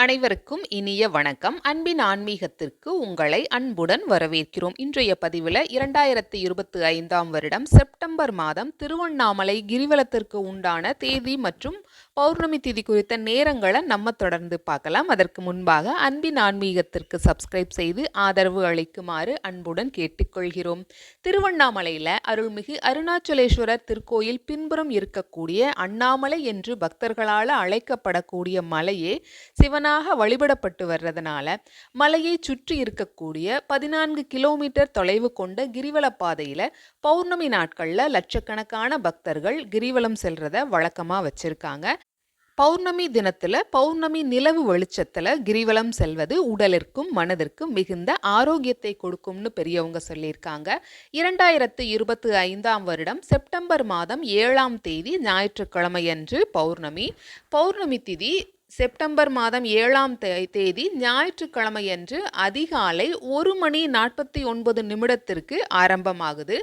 அனைவருக்கும் இனிய வணக்கம். அன்பின் ஆன்மீகத்திற்கு உங்களை அன்புடன் வரவேற்கிறோம். இன்றைய பதிவில் 2025ஆம் வருடம் செப்டம்பர் மாதம் திருவண்ணாமலை கிரிவலத்திற்கு உண்டான தேதி மற்றும் பௌர்ணமி திதி குறித்த நேரங்களை நம்ம தொடர்ந்து பார்க்கலாம். அதற்கு முன்பாக அன்பின் ஆன்மீகத்திற்கு சப்ஸ்கிரைப் செய்து ஆதரவு அளிக்குமாறு அன்புடன் கேட்டுக்கொள்கிறோம். திருவண்ணாமலையில் அருள்மிகு அருணாச்சலேஸ்வரர் திருக்கோயில் பின்புறம் இருக்கக்கூடிய அண்ணாமலை என்று பக்தர்களால் அழைக்கப்படக்கூடிய மலையே சிவனாக வழிபடப்பட்டு வர்றதுனால மலையை சுற்றி இருக்கக்கூடிய 14 கிலோமீட்டர் தொலைவு கொண்ட கிரிவல பாதையில பௌர்ணமி நாட்கள்ல லட்சக்கணக்கான பக்தர்கள் கிரிவலம் செல்றத வழக்கமா வச்சிருக்காங்க. பௌர்ணமி தினத்துல பௌர்ணமி நிலவு வெளிச்சத்துல கிரிவலம் செல்வது உடலிற்கும் மனதிற்கும் மிகுந்த ஆரோக்கியத்தை கொடுக்கும்னு பெரியவங்க சொல்லியிருக்காங்க. 2025ஆம் வருடம் செப்டம்பர் மாதம் 7ஆம் தேதி ஞாயிற்றுக்கிழமையன்று பௌர்ணமி திதி செப்டம்பர் மாதம் 7ஆம் தேதி ஞாயிற்றுக்கிழமையன்று அதிகாலை 1:49 ஆரம்பமாகுது.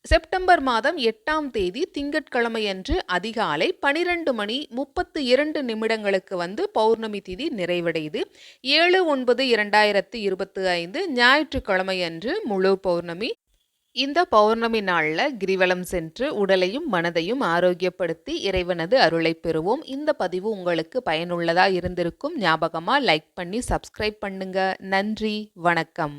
செப்டம்பர் மாதம் 8ஆம் தேதி திங்கட்கிழமையன்று அதிகாலை 12:32 பௌர்ணமி திதி நிறைவடையுது. 7/9/2025 ஞாயிற்றுக்கிழமையன்று முழு பௌர்ணமி. இந்த பௌர்ணமி நாளில் கிரிவலம் சென்று உடலையும் மனதையும் ஆரோக்கியப்படுத்தி இறைவனது அருளை பெறுவோம். இந்த பதிவு உங்களுக்கு பயனுள்ளதாக இருந்திருக்கும். ஞாபகமாக லைக் பண்ணி சப்ஸ்கிரைப் பண்ணுங்க. நன்றி, வணக்கம்.